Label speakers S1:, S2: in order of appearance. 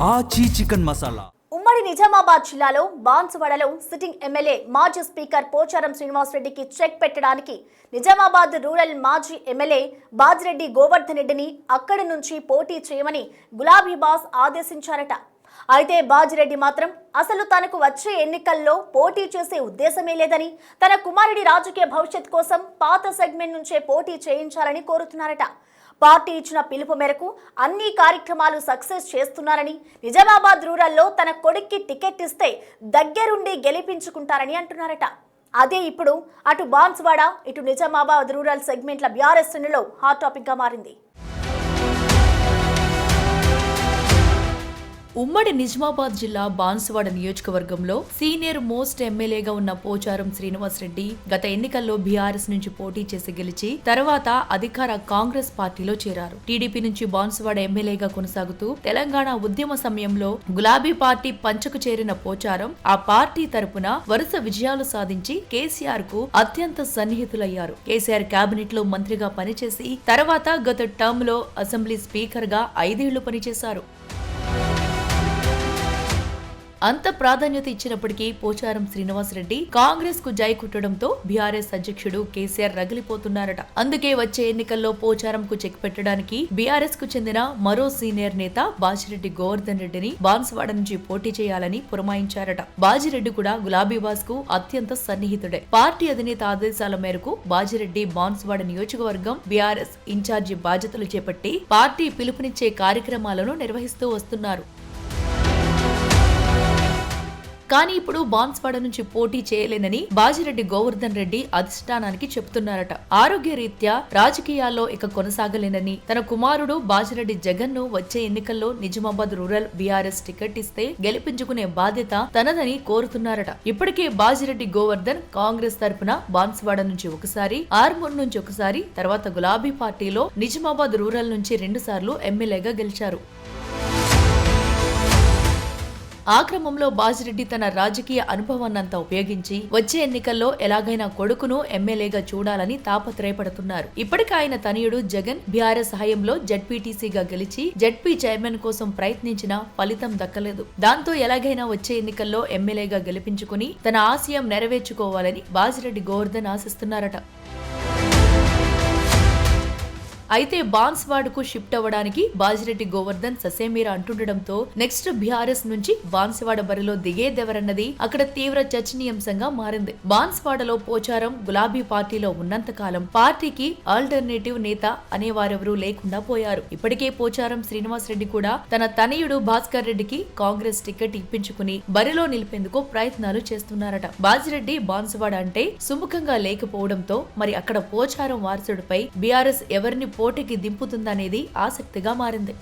S1: ఆచి చికెన్ మసాలా.
S2: ఉమ్మడి నిజామాబాద్ జిల్లాలో బాన్సువాడలో సిట్టింగ్ ఎమ్మెల్యే మాజీ స్పీకర్ పోచారం శ్రీనివాస్ రెడ్డికి చెక్ పెట్టడానికి నిజామాబాద్ రూరల్ మాజీ ఎమ్మెల్యే బాజిరెడ్డి గోవర్ధన్ రెడ్డిని అక్కడి నుంచి పోటీ చేయమని గులాబీ బాస్ ఆదేశించారట. అయితే బాజిరెడ్డి మాత్రం అసలు తనకు వచ్చే ఎన్నికల్లో పోటీ చేసే ఉద్దేశమే లేదని, తన కుమారుడి రాజకీయ భవిష్యత్ కోసం పాత సెగ్మెంట్ నుంచే పోటీ చేయించాలని కోరుతున్నారట. పార్టీ ఇచ్చిన పిలుపు మేరకు అన్ని కార్యక్రమాలు సక్సెస్ చేస్తున్నారని, నిజామాబాద్ రూరల్లో తన కొడుక్కి టికెట్ ఇస్తే దగ్గరుండి గెలిపించుకుంటారని అంటున్నారట. అదే ఇప్పుడు అటు బాన్సువాడ ఇటు నిజామాబాద్ రూరల్ సెగ్మెంట్ల బీఆర్ఎస్ శ్రేణుల్లో హాట్ టాపిక్ గా మారింది.
S3: ఉమ్మడి నిజామాబాద్ జిల్లా బాన్సువాడ నియోజకవర్గంలో సీనియర్ మోస్ట్ ఎమ్మెల్యేగా ఉన్న పోచారం శ్రీనివాస్ రెడ్డి గత ఎన్నికల్లో బీఆర్ఎస్ నుంచి పోటీ చేసి గెలిచి తర్వాత అధికార కాంగ్రెస్ పార్టీలో చేరారు. టీడీపీ నుంచి బాన్సువాడ ఎమ్మెల్యేగా కొనసాగుతూ తెలంగాణ ఉద్యమ సమయంలో గులాబీ పార్టీ పంచకు చేరిన పోచారం ఆ పార్టీ తరపున వరుస విజయాలు సాధించి కేసీఆర్ కు అత్యంత సన్నిహితులయ్యారు. కేసీఆర్ కేబినెట్ లో మంత్రిగా పనిచేసి తర్వాత గత టర్మ్ లో అసెంబ్లీ స్పీకర్ గా 5 ఏళ్లు పనిచేశారు. అంత ప్రాధాన్యత ఇచ్చినప్పటికీ పోచారం శ్రీనివాస్ రెడ్డి కాంగ్రెస్ కు జై కుట్టడంతో బీఆర్ఎస్ అధ్యక్షుడు కేసీఆర్ రగిలిపోతున్నారట. అందుకే వచ్చే ఎన్నికల్లో పోచారం కు చెక్ పెట్టడానికి బీఆర్ఎస్ కు చెందిన మరో సీనియర్ నేత బాజిరెడ్డి గోవర్ధన్ రెడ్డిని బాన్సువాడ నుంచి పోటీ చేయాలని పురమాయించారట. బాజిరెడ్డి కూడా గులాబీ బాస్ కు అత్యంత సన్నిహితుడే. పార్టీ అధినేత ఆదేశాల మేరకు బాజిరెడ్డి బాన్సువాడ నియోజకవర్గం బీఆర్ఎస్ ఇన్ఛార్జి బాధ్యతలు చేపట్టి పార్టీ పిలుపునిచ్చే కార్యక్రమాలను నిర్వహిస్తూ వస్తున్నారు. కానీ ఇప్పుడు బాన్సువాడ నుంచి పోటీ చేయలేనని బాజిరెడ్డి గోవర్ధన్ రెడ్డి అధిష్టానానికి చెబుతున్నారట. ఆరోగ్య రీత్యా రాజకీయాల్లో ఇక కొనసాగలేనని, తన కుమారుడు బాజిరెడ్డి జగన్ ను వచ్చే ఎన్నికల్లో నిజామాబాద్ రూరల్ బీఆర్ఎస్ టికెట్ ఇస్తే గెలిపించుకునే బాధ్యత తనదని కోరుతున్నారట. ఇప్పటికే బాజిరెడ్డి గోవర్ధన్ కాంగ్రెస్ తరపున బాన్సువాడ నుంచి ఒకసారి, ఆర్మూర్ నుంచి ఒకసారి, తర్వాత గులాబీ పార్టీలో నిజామాబాద్ రూరల్ నుంచి 2 సార్లు ఎమ్మెల్యేగా గెలిచారు. ఆ క్రమంలో బాజిరెడ్డి తన రాజకీయ అనుభవాన్నంతా ఉపయోగించి వచ్చే ఎన్నికల్లో ఎలాగైనా కొడుకును ఎమ్మెల్యేగా చూడాలని తాపత్రయపడుతున్నారు. ఇప్పటికే ఆయన తనయుడు జగన్ బీఆర్ఎస్ హయాంలో జడ్పీటీసీగా గెలిచి జడ్పీ చైర్మన్ కోసం ప్రయత్నించినా ఫలితం దక్కలేదు. దాంతో ఎలాగైనా వచ్చే ఎన్నికల్లో ఎమ్మెల్యేగా గెలిపించుకుని తన ఆశయం నెరవేర్చుకోవాలని బాజిరెడ్డి గోవర్ధన్ ఆశిస్తున్నారట. అయితే బాన్సువాడకు షిఫ్ట్ అవ్వడానికి బాజిరెడ్డి గోవర్ధన్ ససేమీరా అంటుండటంతో నెక్స్ట్ బీఆర్ఎస్ నుంచి బాన్సువాడ బరిలో దిగేదెవరన్నది అక్కడ తీవ్ర చర్చనీయాంశంగా మారింది. బాన్సువాడలో పోచారం గులాబీ పార్టీలో ఉన్నంత కాలం పార్టీకి ఆల్టర్నేటివ్ నేత అనేవారెవరూ లేకుండా పోయారు. ఇప్పటికే పోచారం శ్రీనివాస్ రెడ్డి కూడా తన తనయుడు భాస్కర్ రెడ్డికి కాంగ్రెస్ టికెట్ ఇప్పించుకుని బరిలో నిలిపేందుకు ప్రయత్నాలు చేస్తున్నారట. బాజిరెడ్డి బాన్సువాడ అంటే సుముఖంగా లేకపోవడంతో మరి అక్కడ పోచారం వారసుడిపై బీఆర్ఎస్ ఎవరిని పోటీకి దింపుతుందనేది ఆసక్తిగా మారింది.